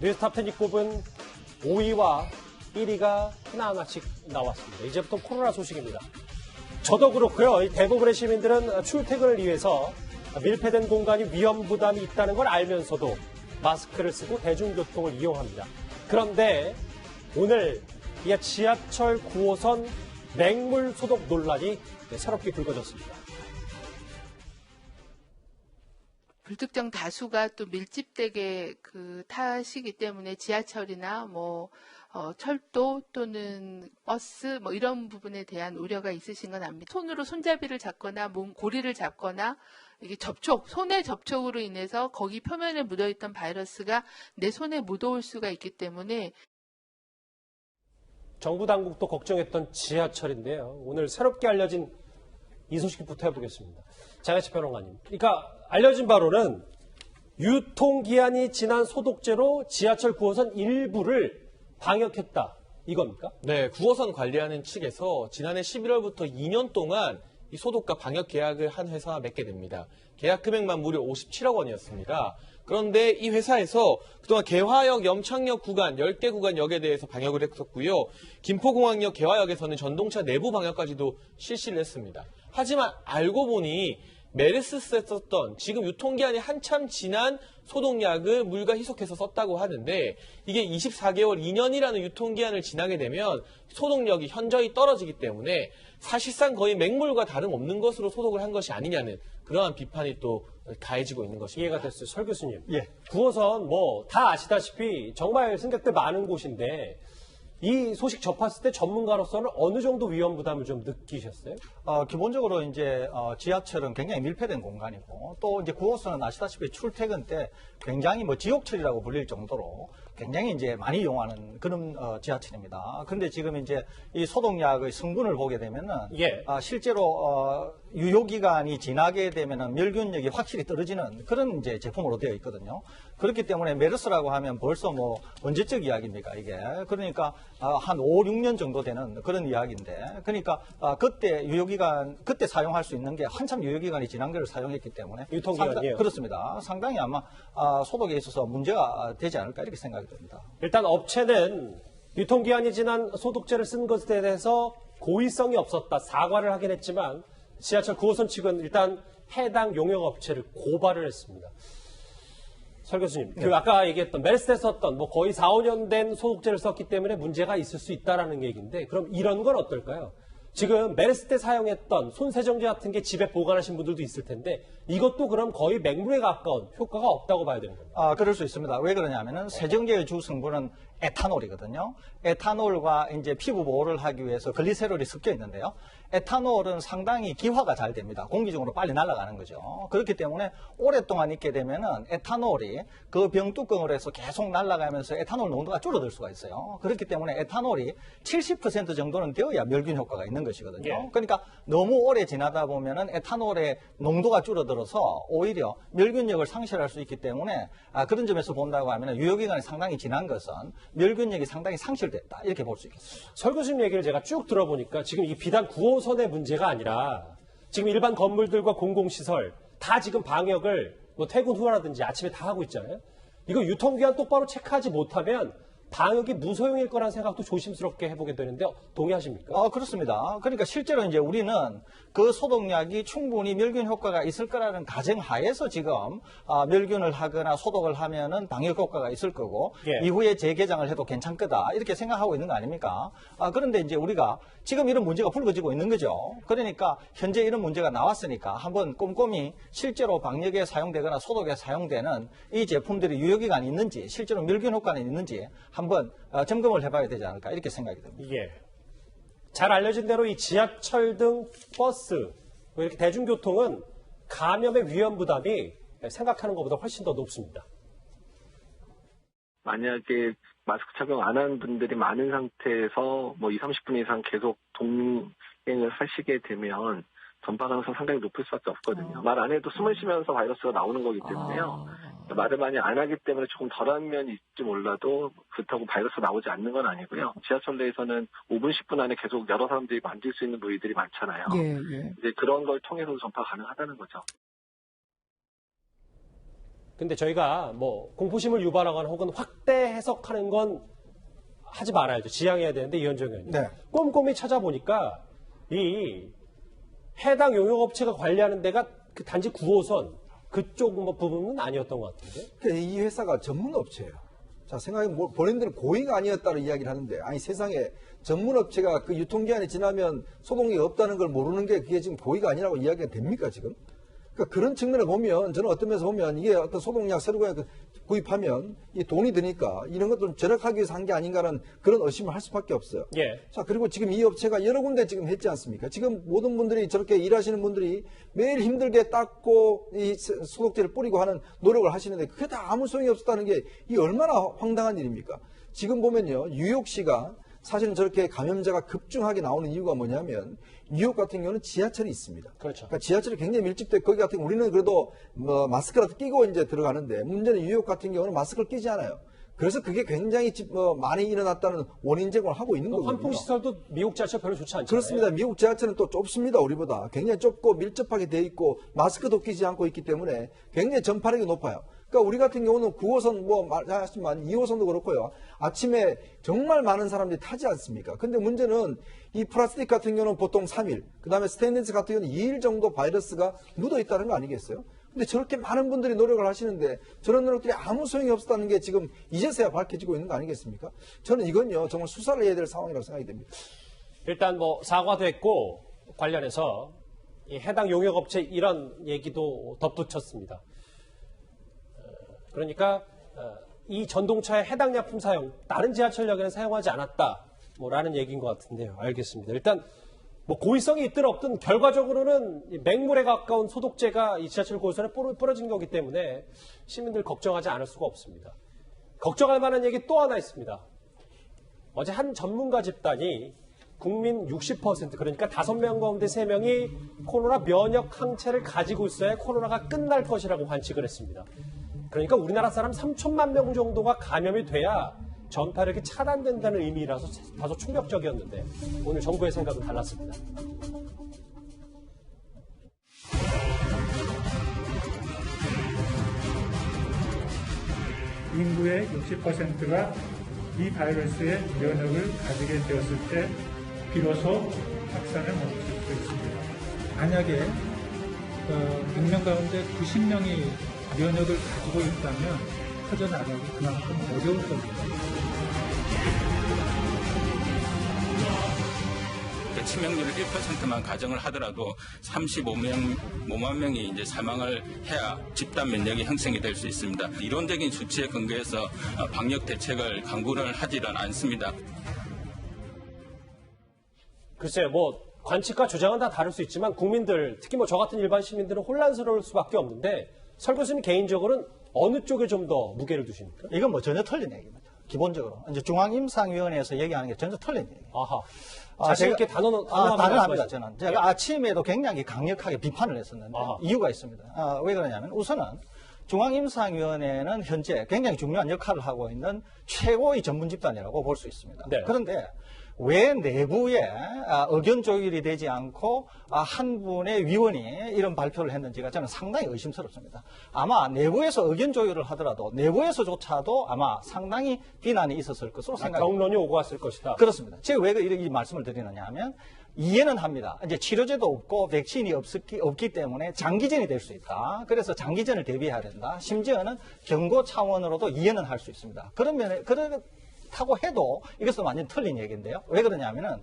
뉴스탑 10이 꼽은 5위와 1위가 하나하나씩 나왔습니다. 이제부터 코로나 소식입니다. 저도 그렇고요. 대부분의 시민들은 출퇴근을 위해서 밀폐된 공간이 위험 부담이 있다는 걸 알면서도 마스크를 쓰고 대중교통을 이용합니다. 그런데 오늘 이 지하철 9호선 맹물 소독 논란이 새롭게 불거졌습니다. 불특정 다수가 또 밀집되게 타시기 때문에 지하철이나 철도 또는 버스 이런 부분에 대한 우려가 있으신 건 압니다. 손으로 손잡이를 잡거나 고리를 잡거나 이게 손의 접촉으로 인해서 거기 표면에 묻어있던 바이러스가 내 손에 묻어올 수가 있기 때문에 정부 당국도 걱정했던 지하철인데요. 오늘 새롭게 알려진 이 소식부터 해보겠습니다. 장혜철 평론가님. 그러니까 알려진 바로는 유통기한이 지난 소독제로 지하철 9호선 일부를 방역했다. 이겁니까? 네, 9호선 관리하는 측에서 지난해 11월부터 2년 동안 이 소독과 방역 계약을 한 회사와 맺게 됩니다. 계약 금액만 무려 57억 원이었습니다. 그런데 이 회사에서 그동안 개화역, 염창역 구간, 10개 구간역에 대해서 방역을 했었고요. 김포공항역 개화역에서는 전동차 내부 방역까지도 실시를 했습니다. 하지만 알고 보니 메르스에 썼던 지금 유통기한이 한참 지난 소독약을 물과 희석해서 썼다고 하는데 이게 24개월 2년이라는 유통기한을 지나게 되면 소독력이 현저히 떨어지기 때문에 사실상 거의 맹물과 다름없는 것으로 소독을 한 것이 아니냐는 그러한 비판이 또 가해지고 있는 것입니다. 이해가 됐어요. 설 교수님. 9호선 다 아시다시피 정말 승객들 많은 곳인데 이 소식 접했을 때 전문가로서는 어느 정도 위험 부담을 좀 느끼셨어요? 기본적으로 이제 지하철은 굉장히 밀폐된 공간이고 또 이제 9호선은 아시다시피 출퇴근 때 굉장히 지옥철이라고 불릴 정도로 굉장히 이제 많이 이용하는 그런 지하철입니다. 그런데 지금 이제 이 소독약의 성분을 보게 되면은 실제로 유효기간이 지나게 되면은 멸균력이 확실히 떨어지는 그런 이제 제품으로 되어 있거든요. 그렇기 때문에 메르스라고 하면 벌써 언제적 이야기입니까 이게? 그러니까 한 5, 6년 정도 되는 그런 이야기인데 그러니까 그때 유효기간 그때 사용할 수 있는 게 한참 유효기간이 지난 걸 사용했기 때문에 유통기간이요? 그렇습니다. 상당히 아마 소독에 있어서 문제가 되지 않을까 이렇게 생각이 듭니다. 일단 업체는 유통기한이 지난 소독제를 쓴 것에 대해서 고의성이 없었다 사과를 하긴 했지만 지하철 9호선 측은 일단 해당 용역업체를 고발을 했습니다. 설 교수님, 아까 얘기했던 메르스 때 썼던 거의 4, 5년 된 소독제를 썼기 때문에 문제가 있을 수 있다는 얘기인데 그럼 이런 건 어떨까요? 지금 메르스 때 사용했던 손세정제 같은 게 집에 보관하신 분들도 있을 텐데 이것도 그럼 거의 맹물에 가까운 효과가 없다고 봐야 되는 겁니다. 그럴 수 있습니다. 왜 그러냐면은 세정제의 주 성분은 에탄올이거든요. 에탄올과 이제 피부 보호를 하기 위해서 글리세롤이 섞여 있는데요. 에탄올은 상당히 기화가 잘 됩니다. 공기 중으로 빨리 날아가는 거죠. 그렇기 때문에 오랫동안 있게 되면은 에탄올이 그 병뚜껑을 해서 계속 날아가면서 에탄올 농도가 줄어들 수가 있어요. 그렇기 때문에 에탄올이 70% 정도는 되어야 멸균 효과가 있는 것이거든요. 그러니까 너무 오래 지나다 보면은 에탄올의 농도가 줄어들어서 오히려 멸균력을 상실할 수 있기 때문에 그런 점에서 본다고 하면 유효기간이 상당히 지난 것은 멸균력이 상당히 상실됐다 이렇게 볼 수 있겠습니다. 설 교수님 얘기를 제가 쭉 들어보니까 지금 이 비단 9호선의 문제가 아니라 지금 일반 건물들과 공공시설 다 지금 방역을 퇴근 후라든지 아침에 다 하고 있잖아요. 이거 유통기한 똑바로 체크하지 못하면 방역이 무소용일 거라는 생각도 조심스럽게 해보게 되는데 동의하십니까? 그렇습니다. 그러니까 실제로 이제 우리는 그 소독약이 충분히 멸균 효과가 있을 거라는 가정하에서 지금 멸균을 하거나 소독을 하면은 방역 효과가 있을 거고 이후에 재개장을 해도 괜찮 거다 이렇게 생각하고 있는 거 아닙니까? 그런데 이제 우리가 지금 이런 문제가 불거지고 있는 거죠. 그러니까 현재 이런 문제가 나왔으니까 한번 꼼꼼히 실제로 방역에 사용되거나 소독에 사용되는 이 제품들이 유효기간이 있는지 실제로 멸균 효과는 있는지 한번 점검을 해봐야 되지 않을까 이렇게 생각이 듭니다. 잘 알려진 대로 이 지하철 등 버스 이렇게 대중교통은 감염의 위험 부담이 생각하는 것보다 훨씬 더 높습니다. 만약에 마스크 착용 안 한 분들이 많은 상태에서 2, 30분 이상 계속 동행을 하시게 되면 전파 가능성 상당히 높을 수밖에 없거든요. 말 안 해도 숨을 쉬면서 바이러스가 나오는 거기 때문에요. 말을 많이 안 하기 때문에 조금 덜한 면이 있을지 몰라도 그렇다고 바이러스가 나오지 않는 건 아니고요. 지하철 내에서는 5분, 10분 안에 계속 여러 사람들이 만질 수 있는 부위들이 많잖아요. 이제 그런 걸 통해서 전파 가능하다는 거죠. 근데 저희가 뭐 공포심을 유발하거나 혹은 확대 해석하는 건 하지 말아야죠. 지양해야 되는데 이현정 의원님. 네. 꼼꼼히 찾아보니까 이 해당 용역업체가 관리하는 데가 그 단지 9호선 그쪽 뭐 부분은 아니었던 것 같은데. 그러니까 이 회사가 전문업체예요. 자, 생각해보면 본인들은 고의가 아니었다는 이야기를 하는데, 아니 세상에 전문업체가 그 유통기한이 지나면 소독력이 없다는 걸 모르는 게 그게 지금 고의가 아니라고 이야기가 됩니까, 지금? 그러니까 그런 측면을 보면, 저는 어떤 면에서 보면 이게 어떤 소독약 새로 구입하면 이 돈이 드니까 이런 것들은 절약하기 위해서 한 게 아닌가라는 그런 의심을 할 수밖에 없어요. 예. 자, 그리고 지금 이 업체가 여러 군데 지금 했지 않습니까? 지금 모든 분들이 저렇게 일하시는 분들이 매일 힘들게 닦고 이 소독제를 뿌리고 하는 노력을 하시는데 그게 다 아무 소용이 없었다는 게 이 얼마나 황당한 일입니까? 지금 보면요, 뉴욕시가 사실은 저렇게 감염자가 급증하게 나오는 이유가 뭐냐면 뉴욕 같은 경우는 지하철이 있습니다. 그렇죠. 그러니까 지하철이 굉장히 밀집돼 거기 같은 경우 우리는 그래도 뭐 마스크라도 끼고 이제 들어가는데 문제는 뉴욕 같은 경우는 마스크를 끼지 않아요. 그래서 그게 굉장히 많이 일어났다는 원인 제공을 하고 있는 거거든요. 환풍시설도 미국 지하철 별로 좋지 않잖아요. 그렇습니다. 미국 지하철은 또 좁습니다. 우리보다 굉장히 좁고 밀접하게 돼 있고 마스크도 끼지 않고 있기 때문에 굉장히 전파력이 높아요. 그러니까 우리 같은 경우는 9호선 뭐 말하지만 2호선도 그렇고요. 아침에 정말 많은 사람들이 타지 않습니까? 근데 문제는 이 플라스틱 같은 경우는 보통 3일, 그다음에 스테인리스 같은 경우는 2일 정도 바이러스가 묻어 있다는 거 아니겠어요? 근데 저렇게 많은 분들이 노력을 하시는데 저런 노력들이 아무 소용이 없었다는 게 지금 이제서야 밝혀지고 있는 거 아니겠습니까? 저는 이건요 정말 수사를 해야 될 상황이라고 생각이 됩니다. 일단 뭐 사과도 했고 관련해서 이 해당 용역업체 이런 얘기도 덧붙였습니다. 그러니까 이 전동차의 해당 약품 사용 다른 지하철역에는 사용하지 않았다 뭐라는 얘기인 것 같은데요. 알겠습니다. 일단 뭐 고의성이 있든 없든 결과적으로는 이 맹물에 가까운 소독제가 이 지하철 고유선에 뿌려진 거기 때문에 시민들 걱정하지 않을 수가 없습니다. 걱정할 만한 얘기 또 하나 있습니다. 어제 한 전문가 집단이 국민 60% 그러니까 5명 가운데 3명이 코로나 면역 항체를 가지고 있어야 코로나가 끝날 것이라고 관측을 했습니다. 그러니까 우리나라 사람 3천만 명 정도가 감염이 돼야 전파력이 차단된다는 의미라서 다소 충격적이었는데 오늘 정부의 생각은 달랐습니다. 인구의 60%가 이 바이러스의 면역을 가지게 되었을 때 비로소 확산을 멈출 수 있습니다. 만약에 100명 가운데 90명이 면역을 가지고 있다면 퍼져나가기 그만큼 어려울 겁니다. 치명률을 1%만 가정을 하더라도 35만 명이 이제 사망을 해야 집단 면역이 형성이 될 수 있습니다. 이론적인 수치에 근거해서 방역 대책을 강구를 하지는 않습니다. 글쎄요, 뭐 관측과 주장은 다 다를 수 있지만 국민들, 특히 뭐 저 같은 일반 시민들은 혼란스러울 수밖에 없는데 설 교수님 개인적으로는 어느 쪽에 좀 더 무게를 두십니까? 이건 뭐 전혀 틀린 얘기입니다. 기본적으로 이제 중앙임상위원회에서 얘기하는 게 전혀 틀린 얘기예요. 아하. 자신 있게 단언합니다. 단언합니다. 저는 제가 아침에도 굉장히 강력하게 비판을 했었는데 아하. 이유가 있습니다. 왜 그러냐면 우선은 중앙임상위원회는 현재 굉장히 중요한 역할을 하고 있는 최고의 전문 집단이라고 볼 수 있습니다. 네. 그런데 왜 내부에 의견 조율이 되지 않고 한 분의 위원이 이런 발표를 했는지가 저는 상당히 의심스럽습니다. 아마 내부에서 의견 조율을 하더라도 내부에서조차도 아마 상당히 비난이 있었을 것으로 생각합니다. 경론이 오고 왔을 것이다. 그렇습니다. 제가 왜 이 말씀을 드리느냐 하면 이해는 합니다. 이제 치료제도 없고 백신이 없기 때문에 장기전이 될 수 있다. 그래서 장기전을 대비해야 된다. 심지어는 경고 차원으로도 이해는 할 수 있습니다. 그렇다고 해도 이것은 완전 틀린 얘기인데요. 왜 그러냐면은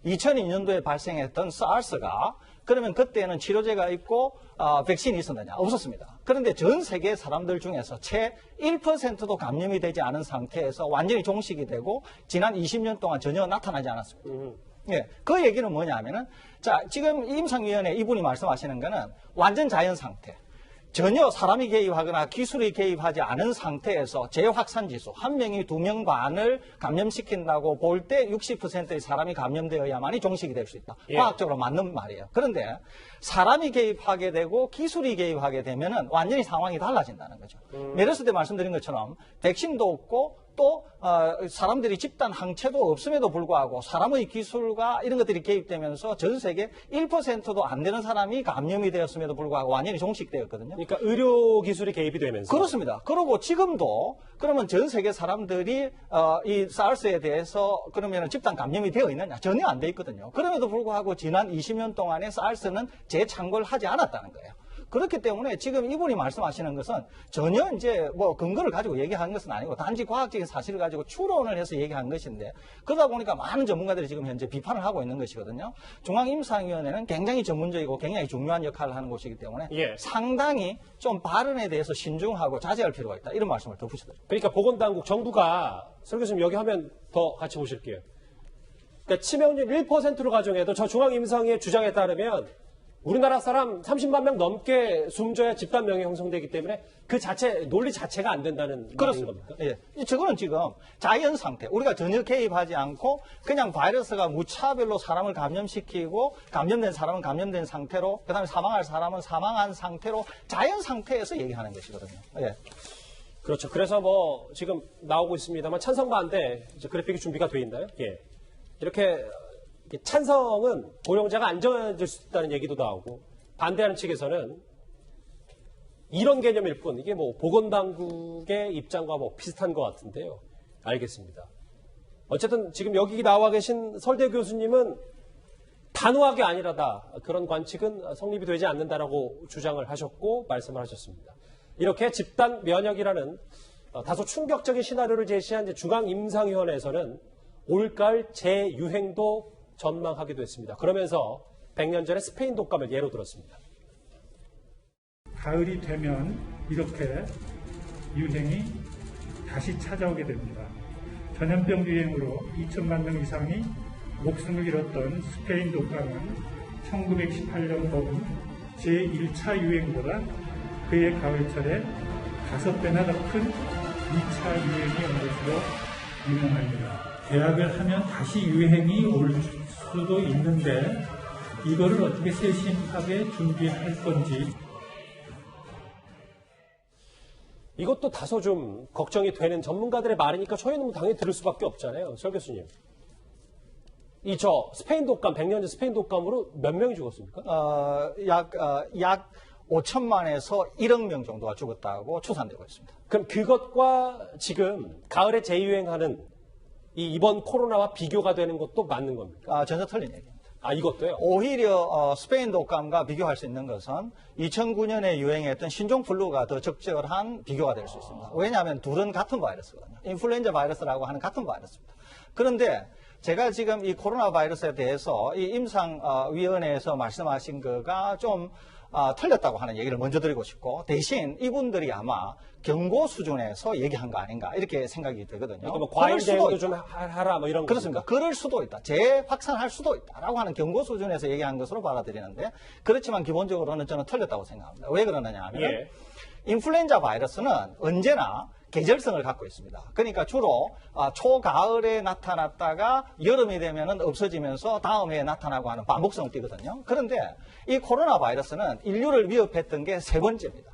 2002년도에 발생했던 SARS가 그러면 그때는 치료제가 있고 백신이 있었느냐? 없었습니다. 그런데 전 세계 사람들 중에서 채 1%도 감염이 되지 않은 상태에서 완전히 종식이 되고 지난 20년 동안 전혀 나타나지 않았습니다. 예, 그 얘기는 뭐냐면은 자, 지금 임상위원회 이분이 말씀하시는 거는 완전 자연 상태. 전혀 사람이 개입하거나 기술이 개입하지 않은 상태에서 재확산 지수, 한 명이 2명 반을 감염시킨다고 볼 때 60%의 사람이 감염되어야만이 종식이 될 수 있다. 예. 과학적으로 맞는 말이에요. 그런데 사람이 개입하게 되고 기술이 개입하게 되면은 완전히 상황이 달라진다는 거죠. 메르스 때 말씀드린 것처럼 백신도 없고 또 사람들이 집단 항체도 없음에도 불구하고 사람의 기술과 이런 것들이 개입되면서 전 세계 1%도 안 되는 사람이 감염이 되었음에도 불구하고 완전히 종식되었거든요. 그러니까 의료 기술이 개입이 되면서. 그렇습니다. 그리고 지금도 그러면 전 세계 사람들이 이 사르스에 대해서 그러면 집단 감염이 되어 있느냐? 전혀 안 돼 있거든요. 그럼에도 불구하고 지난 20년 동안에 사르스는 재창궐 하지 않았다는 거예요. 그렇기 때문에 지금 이분이 말씀하시는 것은 전혀 이제 뭐 근거를 가지고 얘기하는 것은 아니고 단지 과학적인 사실을 가지고 추론을 해서 얘기한 것인데 그러다 보니까 많은 전문가들이 지금 현재 비판을 하고 있는 것이거든요. 중앙임상위원회는 굉장히 전문적이고 굉장히 중요한 역할을 하는 곳이기 때문에 예. 상당히 좀 발언에 대해서 신중하고 자제할 필요가 있다. 이런 말씀을 덧붙여드립니다. 그러니까 보건당국 정부가 설 교수님 여기 화면 더 같이 보실게요. 그러니까 치명률 1%로 가정해도 저 중앙임상위의 주장에 따르면 우리나라 사람 30만 명 넘게 숨져야 집단 명이 형성되기 때문에 그 자체 논리 자체가 안 된다는 말인 그렇습니다. 겁니까? 예. 저거는 지금 자연 상태, 우리가 전혀 개입하지 않고 그냥 바이러스가 무차별로 사람을 감염시키고 감염된 사람은 감염된 상태로 그다음에 사망할 사람은 사망한 상태로 자연 상태에서 얘기하는 것이거든요. 예. 그렇죠. 그래서 뭐 지금 나오고 있습니다만 찬성 반대 이제 그래픽이 준비가 돼 있나요? 예. 이렇게 찬성은 고령자가 안전해질 수 있다는 얘기도 나오고 반대하는 측에서는 이런 개념일 뿐 이게 뭐 보건당국의 입장과 뭐 비슷한 것 같은데요. 알겠습니다. 어쨌든 지금 여기 나와 계신 설대 교수님은 단호하게 아니라다 그런 관측은 성립이 되지 않는다라고 주장을 하셨고 말씀을 하셨습니다. 이렇게 집단 면역이라는 다소 충격적인 시나리오를 제시한 중앙임상위원회에서는 올가을 재유행도 전망하기도 했습니다. 그러면서 100년 전의 스페인 독감을 예로 들었습니다. 가을이 되면 이렇게 유행이 다시 찾아오게 됩니다. 전염병 유행으로 2천만 명 이상이 목숨을 잃었던 스페인 독감은 1918년 범 제1차 유행보다 그의 가을철에 5배나 더 큰 2차 유행이 온 것으로 유명합니다. 계약을 하면 다시 유행이 올 수도 있는데 이거를 어떻게 세심하게 준비할 건지. 이것도 다소 좀 걱정이 되는 전문가들의 말이니까 저희는 당연히 들을 수밖에 없잖아요. 설 교수님. 이 스페인 독감, 100년 전 스페인 독감으로 몇 명이 죽었습니까? 약 5천만에서 1억 명 정도가 죽었다고 추산되고 있습니다. 그럼 그것과 지금 가을에 재유행하는 이번 코로나와 비교가 되는 것도 맞는 겁니까? 전혀 틀린 얘기입니다. 이것도요? 오히려 스페인 독감과 비교할 수 있는 것은 2009년에 유행했던 신종플루가 더 적절한 비교가 될 수 있습니다. 왜냐하면 둘은 같은 바이러스거든요. 인플루엔자 바이러스라고 하는 같은 바이러스입니다. 그런데 제가 지금 이 코로나 바이러스에 대해서 이 임상위원회에서 말씀하신 거가 좀 틀렸다고 하는 얘기를 먼저 드리고 싶고 대신 이분들이 아마 경고 수준에서 얘기한 거 아닌가 이렇게 생각이 되거든요. 그러니까 뭐 과잉 대응도 좀 하라 뭐 이런 그렇습니다. 겁니까? 그럴 수도 있다. 재확산할 수도 있다라고 하는 경고 수준에서 얘기한 것으로 받아들이는데 그렇지만 기본적으로는 저는 틀렸다고 생각합니다. 왜 그러느냐 하면 예. 인플루엔자 바이러스는 언제나 계절성을 갖고 있습니다. 그러니까 주로 초가을에 나타났다가 여름이 되면은 없어지면서 다음 해에 나타나고 하는 반복성을 띠거든요. 그런데 이 코로나 바이러스는 인류를 위협했던 게 세 번째입니다.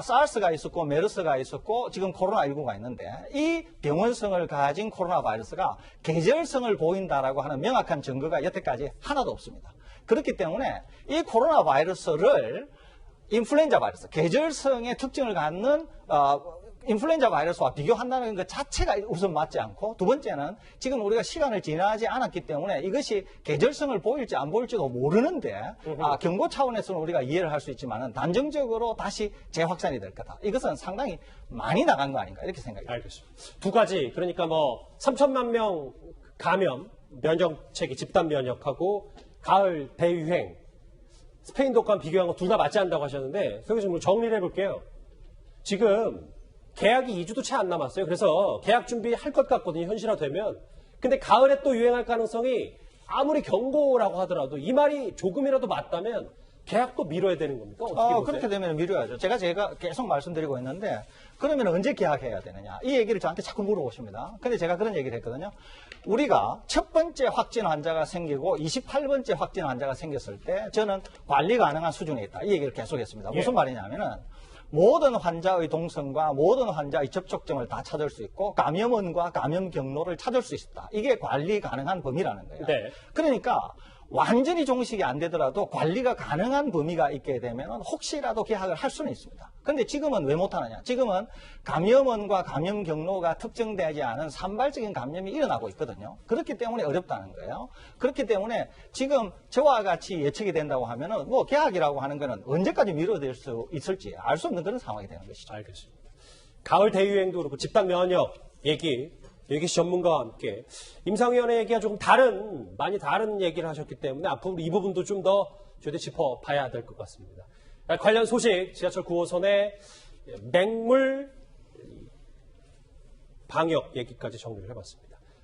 사르스가 있었고 메르스가 있었고 지금 코로나19가 있는데 이 병원성을 가진 코로나 바이러스가 계절성을 보인다라고 하는 명확한 증거가 여태까지 하나도 없습니다. 그렇기 때문에 이 코로나 바이러스를 인플루엔자 바이러스, 계절성의 특징을 갖는 인플루엔자 바이러스와 비교한다는 것 자체가 우선 맞지 않고 두 번째는 지금 우리가 시간을 지나지 않았기 때문에 이것이 계절성을 보일지 안 보일지도 모르는데 경고 차원에서는 우리가 이해를 할 수 있지만 단정적으로 다시 재확산이 될 거다. 이것은 상당히 많이 나간 거 아닌가 이렇게 생각이 듭니다. 알겠습니다. 두 가지 그러니까 뭐 3천만 명 감염 면역체계 집단 면역하고 가을 대유행 스페인 독감 비교한 거 둘 다 맞지 않는다고 하셨는데 서 교수님 정리를 해볼게요. 지금 계약이 2주도 채 안 남았어요. 그래서 계약 준비할 것 같거든요. 현실화되면. 근데 가을에 또 유행할 가능성이 아무리 경고라고 하더라도 이 말이 조금이라도 맞다면 계약도 미뤄야 되는 겁니까? 어떻게 보세요? 그렇게 되면 미뤄야죠. 제가 계속 말씀드리고 있는데 그러면 언제 계약해야 되느냐. 이 얘기를 저한테 자꾸 물어보십니다. 근데 제가 그런 얘기를 했거든요. 우리가 첫 번째 확진 환자가 생기고 28번째 확진 환자가 생겼을 때 저는 관리 가능한 수준에 있다. 이 얘기를 계속 했습니다. 무슨 말이냐면은 모든 환자의 동선과 모든 환자의 접촉점을 다 찾을 수 있고 감염원과 감염 경로를 찾을 수 있다. 이게 관리 가능한 범위라는 거예요. 네. 그러니까 완전히 종식이 안 되더라도 관리가 가능한 범위가 있게 되면 혹시라도 계약을 할 수는 있습니다. 근데 지금은 왜 못하느냐? 지금은 감염원과 감염 경로가 특정되지 않은 산발적인 감염이 일어나고 있거든요. 그렇기 때문에 어렵다는 거예요. 그렇기 때문에 지금 저와 같이 예측이 된다고 하면은 뭐 계약이라고 하는 거는 언제까지 미뤄질 수 있을지 알 수 없는 그런 상황이 되는 것이죠. 알겠습니다. 가을 대유행도 그렇고 집단 면역 얘기, 여기 전문가와 함께 임상위원회 얘기가 조금 많이 다른 얘기를 하셨기 때문에 앞으로 이 부분도 좀 더 저희도 짚어봐야 될 것 같습니다. 관련 소식 지하철 9호선의 맹물 방역 얘기까지 정리를 해봤습니다.